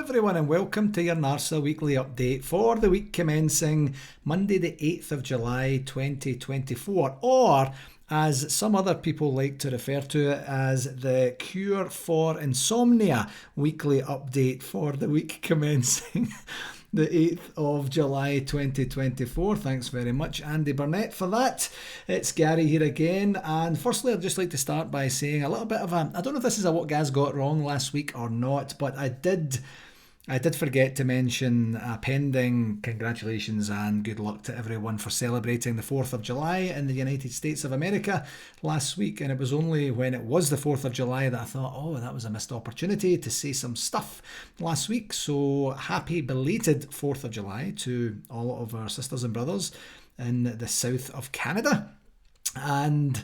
everyone, and welcome to your NARSA weekly update for the week commencing Monday the 8th of July 2024, or as some other people like to refer to it as the Cure for Insomnia weekly update for the week commencing the 8th of July 2024. Thanks very much, Andy Burnett, for that. It's Gary here again, and firstly I'd just like to start by saying a little bit of I don't know if this is what Gaz got wrong last week or not, but I did forget to mention a pending congratulations and good luck to everyone for celebrating the 4th of July in the United States of America last week, and it was only when it was the 4th of July that I thought, oh, that was a missed opportunity to say some stuff last week. So happy belated 4th of July to all of our sisters and brothers in the south of Canada. And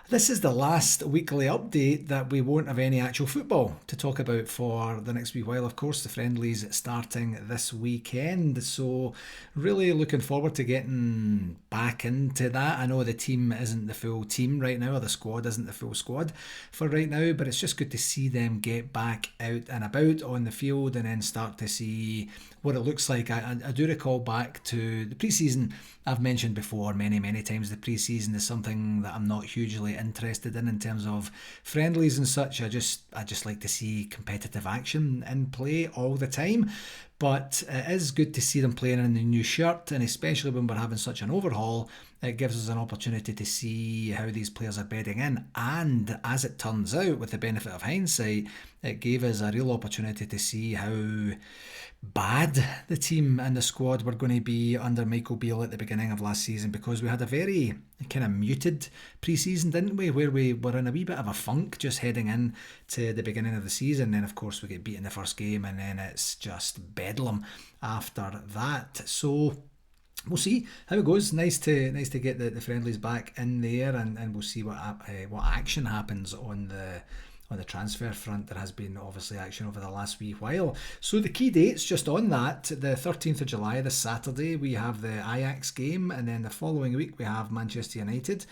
this is the last weekly update that we won't have any actual football to talk about for the next wee while. Of course, the friendlies starting this weekend, so really looking forward to getting back into that. I know the team isn't the full team right now, or the squad isn't the full squad for right now, but it's just good to see them get back out and about on the field and then start to see what it looks like. I do recall back to the pre-season. I've mentioned before many times the pre-season is something that I'm not hugely interested in terms of friendlies and such. I just like to see competitive action in play all the time. But it is good to see them playing in the new shirt, and especially when we're having such an overhaul, it gives us an opportunity to see how these players are bedding in. And as it turns out, with the benefit of hindsight, it gave us a real opportunity to see how bad the team and the squad were going to be under Michael Beale at the beginning of last season, because we had a very kind of muted pre-season, didn't we, where we were in a wee bit of a funk just heading in to the beginning of the season. Then of course we get beaten the first game, and then it's just bedlam after that. So we'll see how it goes. Nice to get the friendlies back in there, and we'll see what action happens on the transfer front. There has been obviously action over the last wee while. So the key dates just on that: the 13th of July, this Saturday, we have the Ajax game, and then the following week we have Manchester United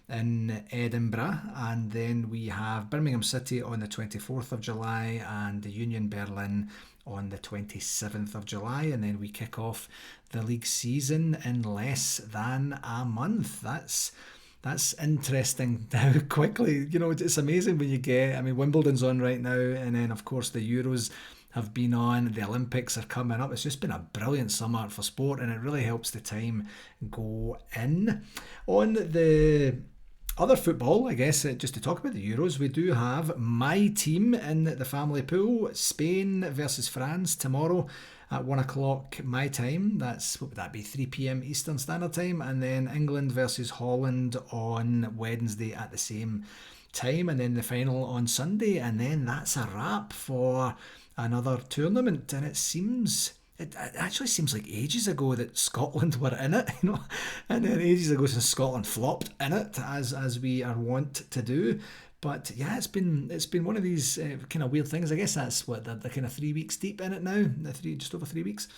in Edinburgh, and then we have Birmingham City on the 24th of July and the Union Berlin on the 27th of July, and then we kick off the league season in less than a month. That's interesting how quickly, it's amazing when you get, Wimbledon's on right now, and then of course the Euros have been on, the Olympics are coming up. It's just been a brilliant summer for sport, and it really helps the time go in. On the other football, I guess, just to talk about the Euros, we do have my team in the family pool, Spain versus France tomorrow at 1 o'clock my time. What would that be, 3 p.m. Eastern Standard Time, and then England versus Holland on Wednesday at the same time, and then the final on Sunday, and then that's a wrap for another tournament. And it actually seems like ages ago that Scotland were in it, and then ages ago since Scotland flopped in it, as we are wont to do. But yeah, it's been one of these kind of weird things. I guess that's what they're kind of 3 weeks deep in it now, just over 3 weeks.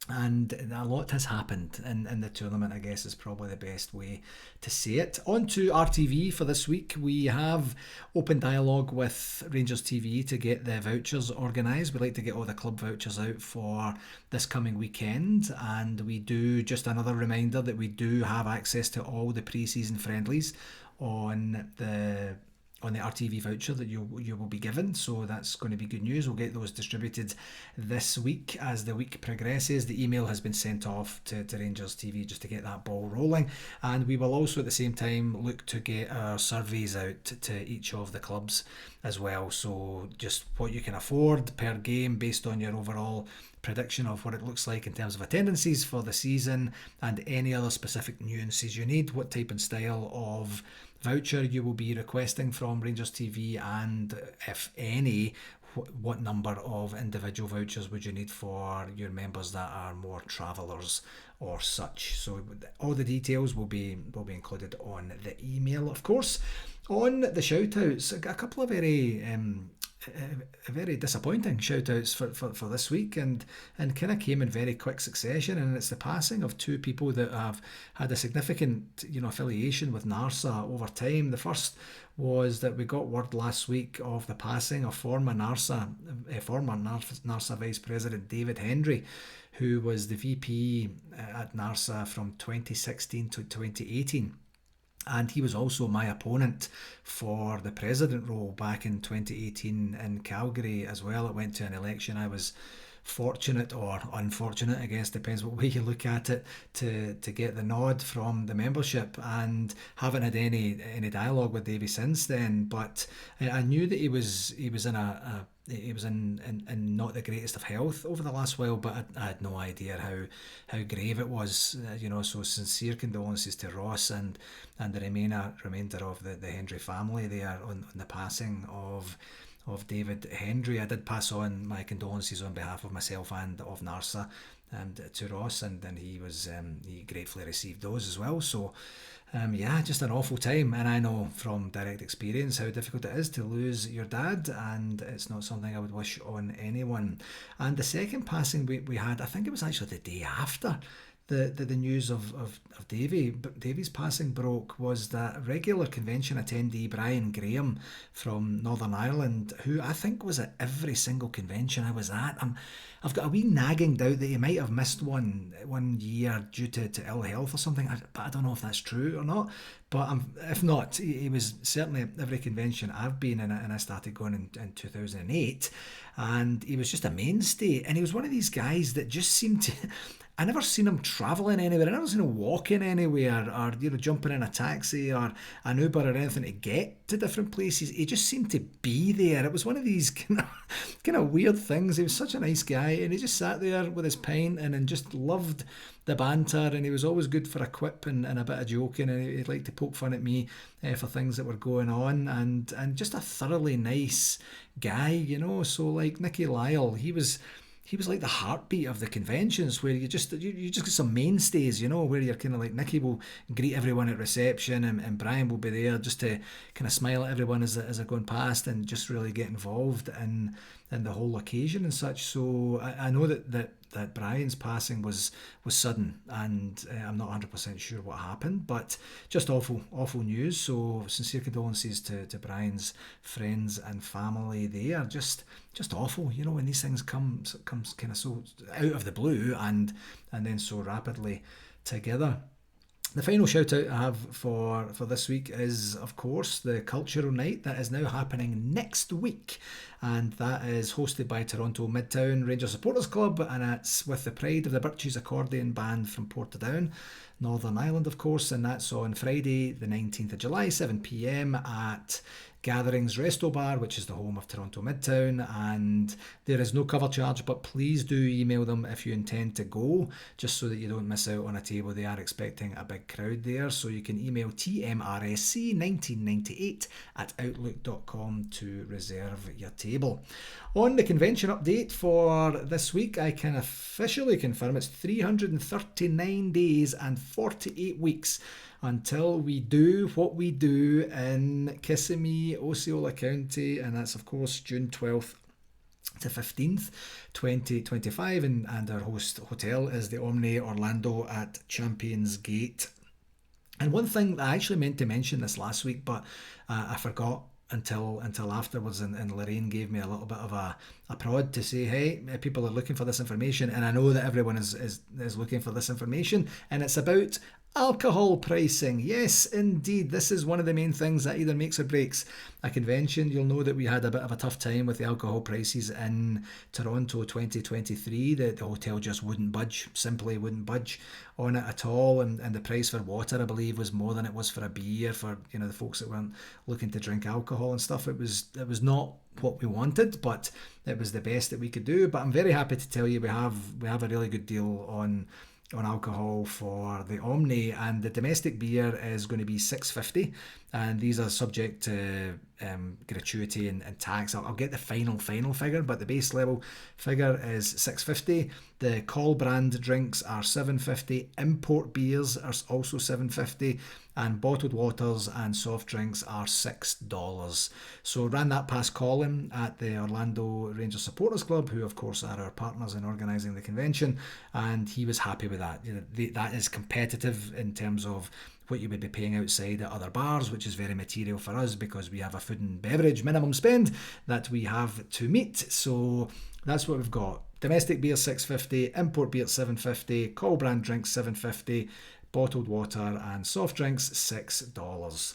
And a lot has happened in the tournament, I guess, is probably the best way to say it. On to RTV for this week. We have open dialogue with Rangers TV to get the vouchers organised. We like to get all the club vouchers out for this coming weekend. And we do, just another reminder that we do have access to all the pre-season friendlies on the RTV voucher that you will be given, so that's going to be good news. We'll get those distributed this week as the week progresses. The email has been sent off to Rangers TV just to get that ball rolling, and we will also at the same time look to get our surveys out to each of the clubs as well. So just what you can afford per game based on your overall prediction of what it looks like in terms of attendances for the season, and any other specific nuances you need, what type and style of voucher you will be requesting from Rangers TV, and if any, what number of individual vouchers would you need for your members that are more travellers or such. So all the details will be included on the email, of course. On the shout outs, a couple of very very disappointing shout outs for this week, and kind of came in very quick succession. And it's the passing of two people that have had a significant affiliation with NARSA over time. The first was that we got word last week of the passing of former NARSA Vice President David Hendry, who was the VP at NARSA from 2016 to 2018. And he was also my opponent for the president role back in 2018 in Calgary as well. It went to an election. I was fortunate or unfortunate, I guess, depends what way you look at it, to get the nod from the membership, and haven't had any dialogue with Davey since then. But I knew that he was in not the greatest of health over the last while, but I had no idea how grave it was. So sincere condolences to Ross and the remainder of the Hendry family there on the passing of David Hendry. I did pass on my condolences on behalf of myself and of NARSA and to Ross, and then he gratefully received those as well. So just an awful time, and I know from direct experience how difficult it is to lose your dad, and it's not something I would wish on anyone. And the second passing we had, I think it was actually the day after the news of Davy's passing broke, was that regular convention attendee Brian Graham from Northern Ireland, who I think was at every single convention I was at. I've got a wee nagging doubt that he might have missed one year due to ill health or something, but I don't know if that's true or not. But if not, he was certainly at every convention I've been in, and I started going in 2008, and he was just a mainstay. And he was one of these guys that just seemed to... I never seen him travelling anywhere. I never seen him walking anywhere, or jumping in a taxi or an Uber or anything to get to different places. He just seemed to be there. It was one of these kind of weird things. He was such a nice guy, and he just sat there with his pint and just loved the banter. And he was always good for a quip and a bit of joking. And he'd like to poke fun at me for things that were going on, and just a thoroughly nice guy, So like Nicky Lyle, he was like the heartbeat of the conventions, where you just get some mainstays, where you're kind of like, Nicky will greet everyone at reception, and Brian will be there just to kind of smile at everyone as they're going past, and just really get involved in the whole occasion and such. So I know that Brian's passing was sudden, and I'm not 100% sure what happened, but just awful news. So sincere condolences to Brian's friends and family there. Just awful, when these things comes kind of so out of the blue and then so rapidly together. The final shout out I have for this week is, of course, the Cultural Night that is now happening next week, and that is hosted by Toronto Midtown Rangers Supporters Club, and it's with the pride of the Birches Accordion Band from Portadown, Northern Ireland, of course, and that's on Friday the 19th of July, 7pm at Gatherings Resto Bar, which is the home of Toronto Midtown, and there is no cover charge, but please do email them if you intend to go, just so that you don't miss out on a table. They are expecting a big crowd there, so you can email tmrsc1998@outlook.com to reserve your table. On the convention update for this week, I can officially confirm it's 339 days and 48 weeks until we do what we do in Kissimmee, Osceola County, and that's of course June 12th to 15th, 2025, and our host hotel is the Omni Orlando at Champions Gate. And one thing I actually meant to mention this last week, but I forgot until afterwards, and Lorraine gave me a little bit of a prod to say, hey, people are looking for this information, and I know that everyone is looking for this information, and it's about alcohol pricing. Yes, indeed. This is one of the main things that either makes or breaks a convention. You'll know that we had a bit of a tough time with the alcohol prices in Toronto 2023. The hotel just wouldn't budge, simply wouldn't budge on it at all. And the price for water, I believe, was more than it was for a beer for the folks that weren't looking to drink alcohol and stuff. It was not what we wanted, but it was the best that we could do. But I'm very happy to tell you we have a really good deal on alcohol for the Omni, and the domestic beer is going to be $6.50, and these are subject to gratuity and tax. I'll get the final figure, but the base level figure is $6.50. The Call brand drinks are $7.50. Import beers are also $7.50. And bottled waters and soft drinks are $6. So ran that past Colin at the Orlando Rangers Supporters Club, who of course are our partners in organising the convention, and he was happy with that. That is competitive in terms of what you would be paying outside at other bars, which is very material for us because we have a food and beverage minimum spend that we have to meet. So that's what we've got. Domestic beer $6.50, import beer $7.50, Call brand drinks $7.50, bottled water and soft drinks $6.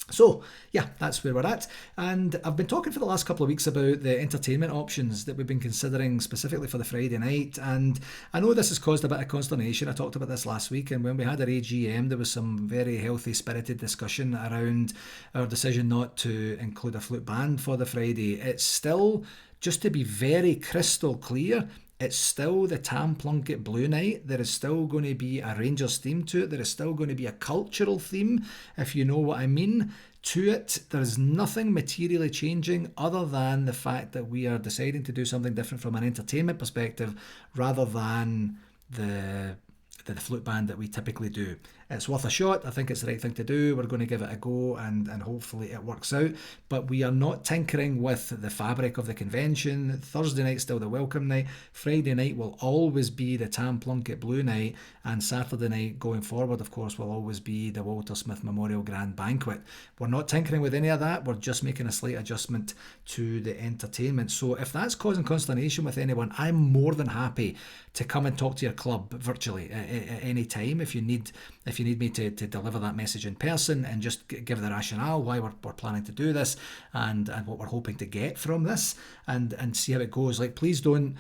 So yeah, that's where we're at. And I've been talking for the last couple of weeks about the entertainment options that we've been considering specifically for the Friday night. And I know this has caused a bit of consternation. I talked about this last week, and when we had our AGM, there was some very healthy spirited discussion around our decision not to include a flute band for the Friday. It's still, just to be very crystal clear, it's still the Tam Plunkett Blue Night. There is still going to be a Rangers theme to it. There is still going to be a cultural theme, if you know what I mean, to it. There is nothing materially changing other than the fact that we are deciding to do something different from an entertainment perspective rather than the flute band that we typically do. It's worth a shot. I think it's the right thing to do. We're going to give it a go and hopefully it works out. But we are not tinkering with the fabric of the convention. Thursday night's still the welcome night. Friday night will always be the Tam Plunkett Blue Night. And Saturday night going forward, of course, will always be the Walter Smith Memorial Grand Banquet. We're not tinkering with any of that. We're just making a slight adjustment to the entertainment. So if that's causing consternation with anyone, I'm more than happy to come and talk to your club virtually at any time if you need me to deliver that message in person and just give the rationale why we're planning to do this and what we're hoping to get from this and see how it goes. Like, please don't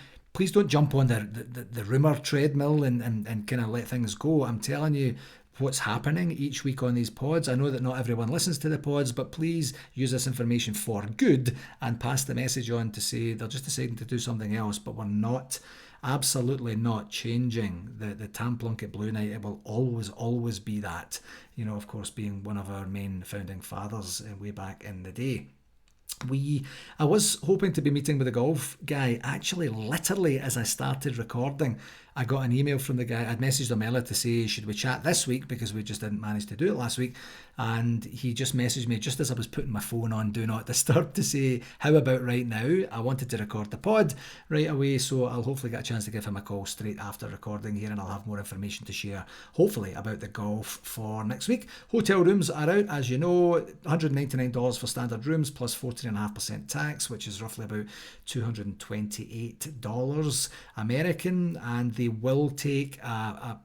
jump on the rumour treadmill and kind of let things go. I'm telling you what's happening each week on these pods. I know that not everyone listens to the pods, but please use this information for good and pass the message on to say they're just deciding to do something else, but we're not, absolutely not changing the Tam Plunkett Blue Night. It will always be that, you know, of course, being one of our main founding fathers way back in the day. I was hoping to be meeting with the golf guy. Actually, literally as I started recording, I got an email from the guy. I'd messaged him earlier to say, should we chat this week, because we just didn't manage to do it last week. And he just messaged me just as I was putting my phone on Do Not Disturb to say, how about right now? I wanted to record the pod right away, so I'll hopefully get a chance to give him a call straight after recording here, and I'll have more information to share, hopefully, about the golf for next week. Hotel rooms are out, as you know, $199 for standard rooms plus 14.5% tax, which is roughly about $228 American, and they will take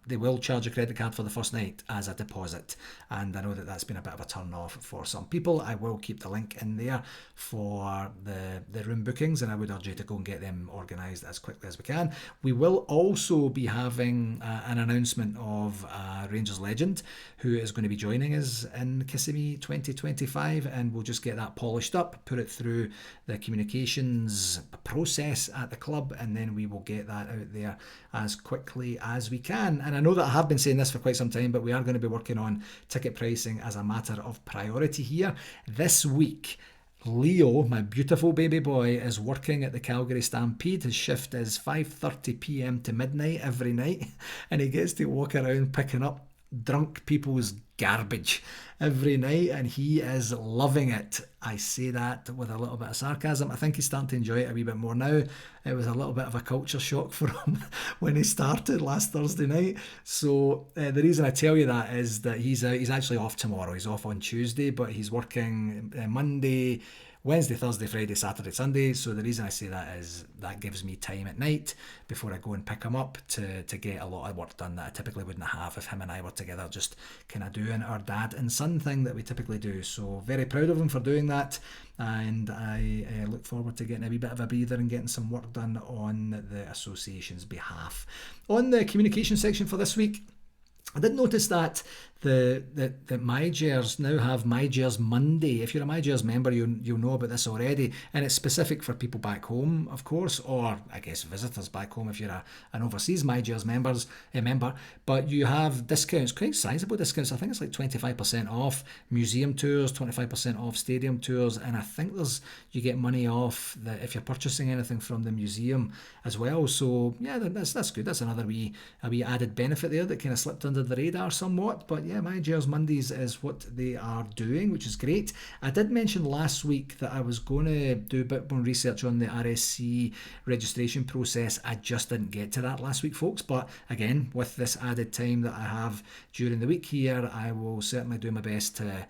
they will charge a credit card for the first night as a deposit, and I know that that's been a bit of a turn off for some people. I will keep the link in there for the room bookings, and I would urge you to go and get them organised as quickly as we can. We will also be having an announcement of a Rangers legend who is going to be joining us in Kissimmee 2025, and we'll just get that polished up, put it through the communications process at the club, and then we will get that out there as quickly as we can. And I know that I have been saying this for quite some time, but we are going to be working on ticket pricing as a matter of priority here. This week, Leo, my beautiful baby boy, is working at the Calgary Stampede. His shift is 5:30 p.m. to midnight every night, and he gets to walk around picking up drunk people's garbage every night, and he is loving it. I say that with a little bit of sarcasm. I think he's starting to enjoy it a wee bit more now. It was a little bit of a culture shock for him when he started last Thursday night. So the reason I tell you that is that he's actually off tomorrow. He's off on Tuesday, but he's working Monday, Wednesday, Thursday, Friday, Saturday, Sunday. So the reason I say that is that gives me time at night before I go and pick him up to get a lot of work done that I typically wouldn't have if him and I were together, just kind of doing our dad and son thing that we typically do. So very proud of him for doing that, and I look forward to getting a wee bit of a breather and getting some work done on the association's behalf. On the communication section for this week, I did notice that the MyGers now have MyGers Monday. If you're a MyGers member, you'll know about this already, and it's specific for people back home, of course, or I guess visitors back home if you're an overseas MyGers member. But you have discounts, quite sizable discounts. I think it's like 25% off museum tours, 25% off stadium tours, and I think you get money off if you're purchasing anything from the museum as well. So yeah, that's good. That's another wee added benefit there that kind of slipped under the radar somewhat. But yeah, MyGers Mondays is what they are doing, which is great. I did mention last week that I was going to do a bit more research on the RSC registration process. I just didn't get to that last week, folks. But again, with this added time that I have during the week here, I will certainly do my best to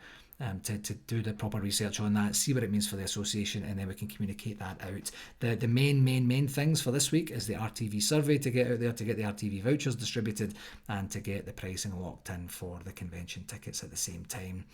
do the proper research on that, see what it means for the association, and then we can communicate that out. The main things for this week is the RTV survey to get out there, to get the RTV vouchers distributed, and to get the pricing locked in for the convention tickets at the same time.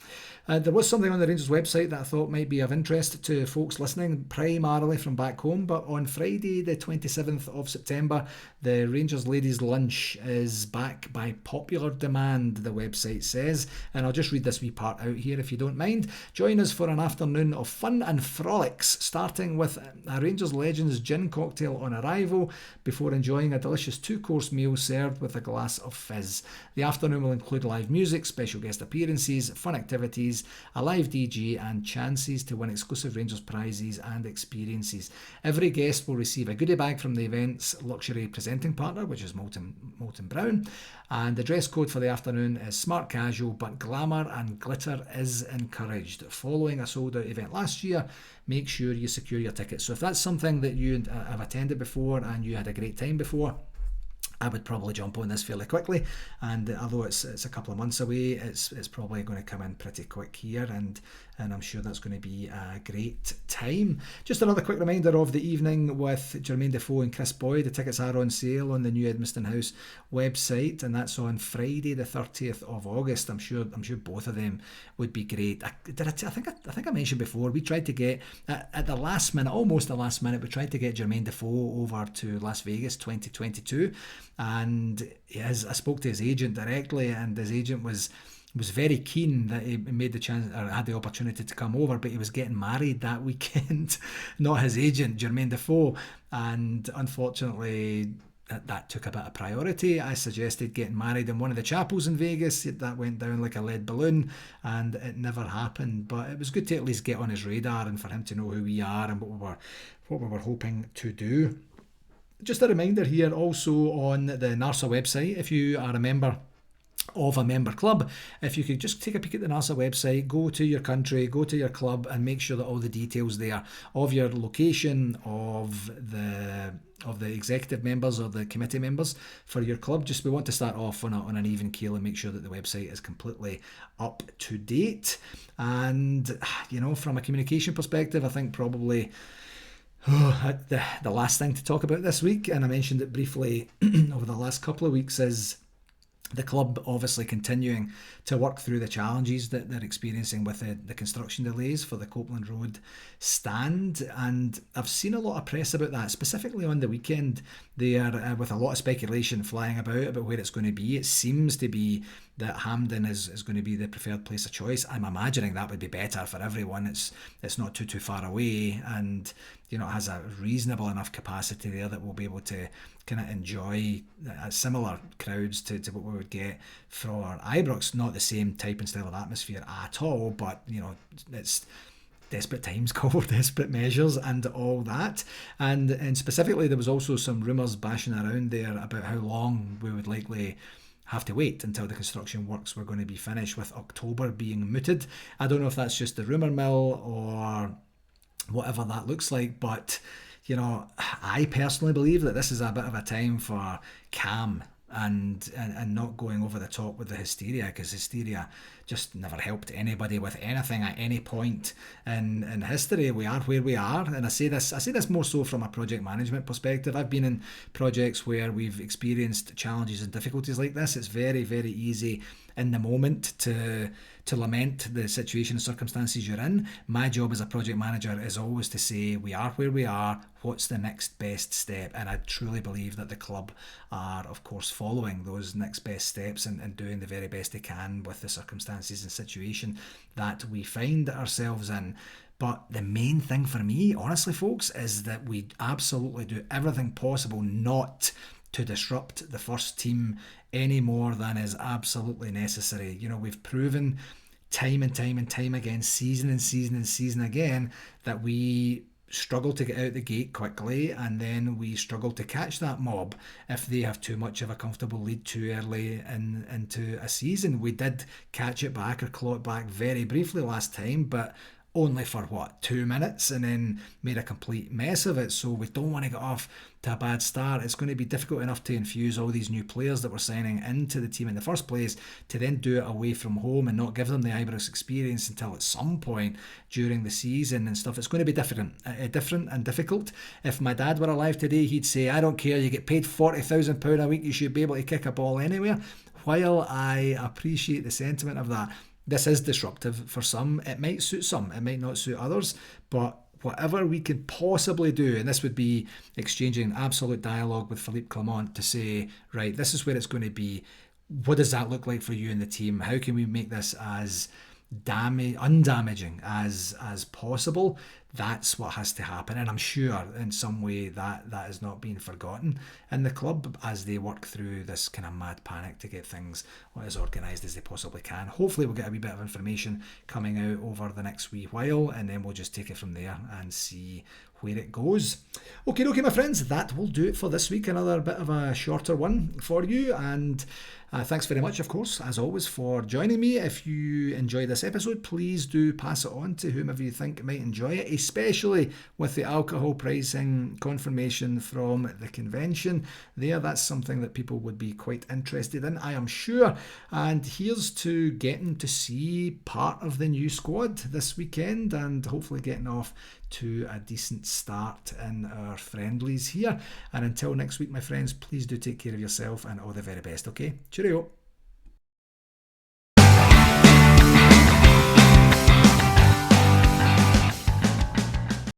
There was something on the Rangers website that I thought might be of interest to folks listening, primarily from back home, but on Friday the 27th of September, the Rangers Ladies Lunch is back by popular demand, the website says, and I'll just read this wee part out here if you don't mind. Join us for an afternoon of fun and frolics, starting with a Rangers Legends gin cocktail on arrival, before enjoying a delicious 2-course meal served with a glass of fizz. The afternoon will include live music, special guest appearances, fun activities, a live DJ, and chances to win exclusive Rangers prizes and experiences. Every guest will receive a goodie bag from the event's luxury presenting partner, which is Molten Brown, and the dress code for the afternoon is smart casual, but glamour and glitter is encouraged. Following a sold out event last year, make sure you secure your tickets. So if that's something that you have attended before and you had a great time before, I would probably jump on this fairly quickly, and although it's a couple of months away, it's probably going to come in pretty quick here, and I'm sure that's going to be a great time. Just another quick reminder of the evening with Jermaine Defoe and Chris Boyd. The tickets are on sale on the new Edmiston House website, and that's on Friday the 30th of August. I'm sure both of them would be great. I think I mentioned before, we tried to get at the last minute, almost the last minute, we tried to get Jermaine Defoe over to Las Vegas 2022, and I spoke to his agent directly, and his agent was very keen that he made the chance or had the opportunity to come over, but he was getting married that weekend. Not his agent, Jermaine Defoe, and unfortunately that took a bit of priority. I suggested getting married in one of the chapels in Vegas. That went down like a lead balloon, and it never happened. But it was good to at least get on his radar and for him to know who we are and what we were hoping to do. Just a reminder here also on the NARSA website, if you are a member of a member club, if you could just take a peek at the NARSA website, go to your country, go to your club, and make sure that all the details there of your location, of the executive members or the committee members for your club. Just we want to start off on an even keel and make sure that the website is completely up to date. And from a communication perspective, I think probably the last thing to talk about this week, and I mentioned it briefly over the last couple of weeks, is the club obviously continuing to work through the challenges that they're experiencing with the construction delays for the Copeland Road stand. And I've seen a lot of press about that, specifically on the weekend there, with a lot of speculation flying about where it's going to be. It seems to be that Hampden is going to be the preferred place of choice. I'm imagining that would be better for everyone. It's not too far away, and it has a reasonable enough capacity there that we'll be able to kind of enjoy similar crowds to what we would get for Ibrox. Not the same type and style of atmosphere at all, but it's desperate times call for desperate measures and all that. And specifically, there was also some rumours bashing around there about how long we would likely have to wait until the construction works were going to be finished, with October being mooted. I don't know if that's just the rumour mill or whatever that looks like, but I personally believe that this is a bit of a time for calm and not going over the top with the hysteria, because hysteria just never helped anybody with anything at any point in history. We are where we are, and I say this more so from a project management perspective. I've been in projects where we've experienced challenges and difficulties like this. It's very, very easy in the moment to lament the situation and circumstances you're in. My job as a project manager is always to say, we are where we are, what's the next best step? And I truly believe that the club are, of course, following those next best steps and doing the very best they can with the circumstances and situation that we find ourselves in. But the main thing for me, honestly, folks, is that we absolutely do everything possible not to disrupt the first team any more than is absolutely necessary. You know, we've proven time and time and time again, season and season and season again, that we struggle to get out the gate quickly, and then we struggle to catch that mob if they have too much of a comfortable lead too early into a season. We did catch it back or claw it back very briefly last time, but only for 2 minutes, and then made a complete mess of it. So we don't want to get off to a bad start. It's going to be difficult enough to infuse all these new players that we're signing into the team in the first place, to then do it away from home and not give them the Ibrox experience until at some point during the season and stuff. It's going to be different and difficult. If my dad were alive today, he'd say, I don't care, you get paid £40,000 a week, you should be able to kick a ball anywhere. While I appreciate the sentiment of that, this is disruptive for some. It might suit some, it might not suit others, but whatever we can possibly do, and this would be exchanging absolute dialogue with Philippe Clement to say, right, this is where it's going to be. What does that look like for you and the team? How can we make this as undamaging as possible? That's what has to happen, and I'm sure in some way that is not being forgotten in the club as they work through this kind of mad panic to get things as organised as they possibly can. Hopefully we'll get a wee bit of information coming out over the next wee while, and then we'll just take it from there and see where it goes. Okay, my friends, that will do it for this week. Another bit of a shorter one for you, and thanks very much, of course, as always, for joining me. If you enjoy this episode, please do pass it on to whomever you think might enjoy it, especially with the alcohol pricing confirmation from the convention there. That's something that people would be quite interested in, I am sure. And here's to getting to see part of the new squad this weekend, and hopefully getting off to a decent start in our friendlies here. And until next week, my friends, please do take care of yourself, and all the very best, okay? Cheerio.